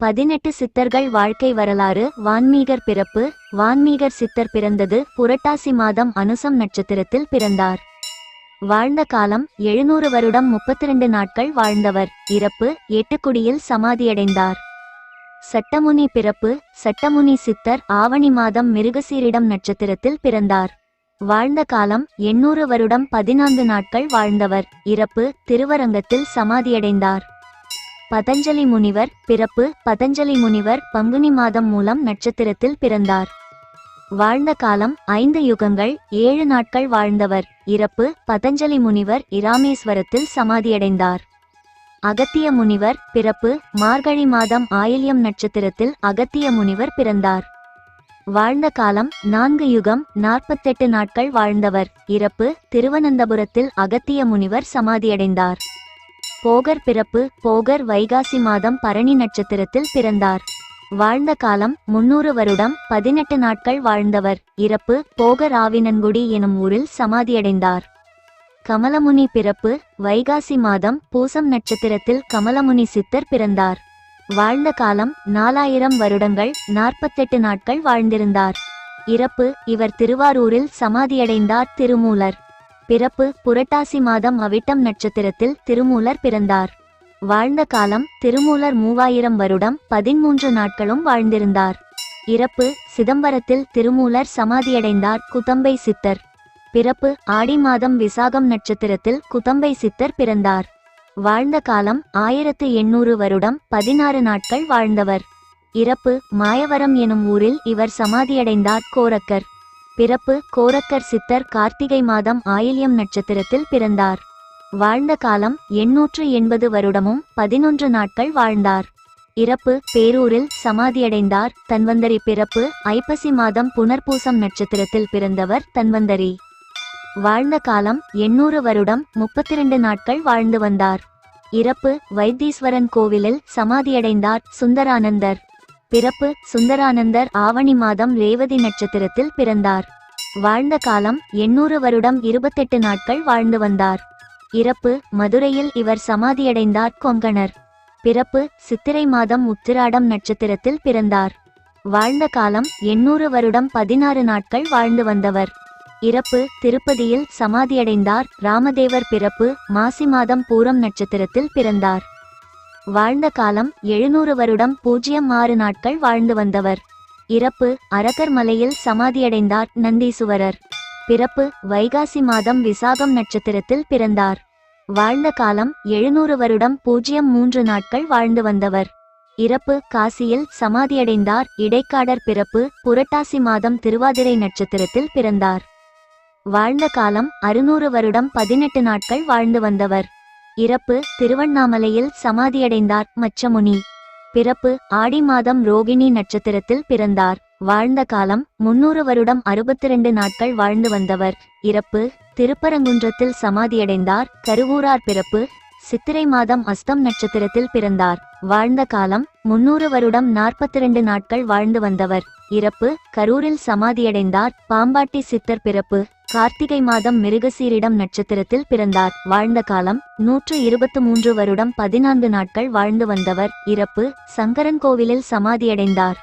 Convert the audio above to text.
18 சித்தர்கள் வாழ்க்கை வரலாறு. வான்மீகர் பிறப்பு. வான்மீகர் சித்தர் பிறந்தது புரட்டாசி மாதம் அனுசம் நட்சத்திரத்தில் பிறந்தார். வாழ்ந்த காலம் 700 வருடம் 32 நாட்கள் வாழ்ந்தவர். இறப்பு எட்டுக்குடியில் சமாதியடைந்தார். சட்டமுனி பிறப்பு. சட்டமுனி சித்தர் ஆவணி மாதம் மிருகசீரிடம் நட்சத்திரத்தில் பிறந்தார். வாழ்ந்த காலம் 800 வருடம் 14 நாட்கள் வாழ்ந்தவர். இறப்பு திருவரங்கத்தில் சமாதியடைந்தார். பதஞ்சலி முனிவர் பிறப்பு. பதஞ்சலி முனிவர் பங்குனி மாதம் மூலம் நட்சத்திரத்தில் பிறந்தார். வாழ்ந்த காலம் 5 யுகங்கள் 7 நாட்கள் வாழ்ந்தவர். இறப்பு பதஞ்சலி முனிவர் இராமேஸ்வரத்தில் சமாதியடைந்தார். அகத்திய முனிவர் பிறப்பு. மார்கழி மாதம் ஆயில்யம் நட்சத்திரத்தில் அகத்திய முனிவர் பிறந்தார். வாழ்ந்த காலம் 4 யுகம் 48 நாட்கள் வாழ்ந்தவர். இறப்பு திருவனந்தபுரத்தில் அகத்திய முனிவர் சமாதியடைந்தார். போகர் பிறப்பு. போகர் வைகாசி மாதம் பரணி நட்சத்திரத்தில் பிறந்தார். வாழ்ந்த காலம் 300 வருடம் 18 நாட்கள் வாழ்ந்தவர். இறப்பு போகர் ஆவினன்குடி எனும் ஊரில் சமாதியடைந்தார். கமலமுனி பிறப்பு. வைகாசி மாதம் பூசம் நட்சத்திரத்தில் கமலமுனி சித்தர் பிறந்தார். வாழ்ந்த காலம் 4000 வருடங்கள் 48 நாட்கள் வாழ்ந்திருந்தார். இறப்பு இவர் திருவாரூரில் சமாதியடைந்தார். திருமூலர் பிறப்பு. புரட்டாசி மாதம் அவிட்டம் நட்சத்திரத்தில் திருமூலர் பிறந்தார். வாழ்ந்த காலம் திருமூலர் 3000 வருடம் 13 நாட்களும் வாழ்ந்திருந்தார். இறப்பு சிதம்பரத்தில் திருமூலர் சமாதியடைந்தார். குதம்பை சித்தர் பிறப்பு. ஆடி மாதம் விசாகம் நட்சத்திரத்தில் குதம்பை சித்தர் பிறந்தார். வாழ்ந்த காலம் 1800 வருடம் 16 நாட்கள் வாழ்ந்தவர். இறப்பு மாயவரம் எனும் ஊரில் இவர் சமாதியடைந்தார். கோரக்கர் பிறப்பு. கோரக்கர் சித்தர் கார்த்திகை மாதம் ஆயில்யம் நட்சத்திரத்தில் பிறந்தார். வாழ்ந்த காலம் 880 வருடமும் 11 நாட்கள் வாழ்ந்தார். இறப்பு பேரூரில் சமாதியடைந்தார். தன்வந்தரி பிறப்பு. ஐப்பசி மாதம் புனர்பூசம் நட்சத்திரத்தில் பிறந்தவர் தன்வந்தரி. வாழ்ந்த காலம் 800 வருடம் 32 நாட்கள் வாழ்ந்து வந்தார். இறப்பு வைத்தீஸ்வரன் கோவிலில் சமாதியடைந்தார். சுந்தரானந்தர் பிறப்பு. சுந்தரானந்தர் ஆவணி மாதம் ரேவதி நட்சத்திரத்தில் பிறந்தார். வாழ்ந்த காலம் 800 வருடம் 28 நாட்கள் வாழ்ந்து வந்தார். இறப்பு மதுரையில் இவர் சமாதியடைந்தார். கொங்கணர் பிறப்பு. சித்திரை மாதம் உத்திராடம் நட்சத்திரத்தில் பிறந்தார். வாழ்ந்த காலம் 800 வருடம் 16 நாட்கள் வாழ்ந்து வந்தவர். இறப்பு திருப்பதியில் சமாதியடைந்தார். ராமதேவர் பிறப்பு. மாசி மாதம் பூரம் நட்சத்திரத்தில் பிறந்தார். வாழ்ந்த காலம் 700 வருடம் 06 நாட்கள் வாழ்ந்து வந்தவர். இறப்பு அரக்கர் மலையில் சமாதியடைந்தார். நந்தீசுவரர் பிறப்பு. வைகாசி மாதம் விசாகம் நட்சத்திரத்தில் பிறந்தார். வாழ்ந்த காலம் 700 வருடம் 03 நாட்கள் வாழ்ந்து வந்தவர். இறப்பு காசியில் சமாதியடைந்தார். இடைக்காடர் பிறப்பு. புரட்டாசி மாதம் திருவாதிரை நட்சத்திரத்தில் பிறந்தார். வாழ்ந்த காலம் 600 வருடம் 18 நாட்கள் வாழ்ந்து வந்தவர். இறப்பு திருவண்ணாமலையில் சமாதியடைந்தார். மச்சமுனி பிறப்பு. ஆடி மாதம் ரோகிணி நட்சத்திரத்தில் பிறந்தார். வாழ்ந்த காலம் 300 வருடம் 62 நாட்கள் வாழ்ந்து வந்தவர். இறப்பு திருப்பரங்குன்றத்தில் சமாதியடைந்தார். கருவூரார் பிறப்பு. சித்திரை மாதம் அஸ்தம் நட்சத்திரத்தில் பிறந்தார். வாழ்ந்த காலம் 300 வருடம் 42 நாட்கள் வாழ்ந்து வந்தவர். இறப்பு கரூரில் சமாதியடைந்தார். பாம்பாட்டி சித்தர் பிறப்பு. கார்த்திகை மாதம் மிருகசீரிடம் நட்சத்திரத்தில் பிறந்தார். வாழ்ந்த காலம் 123 வருடம் 14 நாட்கள் வாழ்ந்து வந்தவர். இறப்பு சங்கரன் கோவிலில் சமாதியடைந்தார்.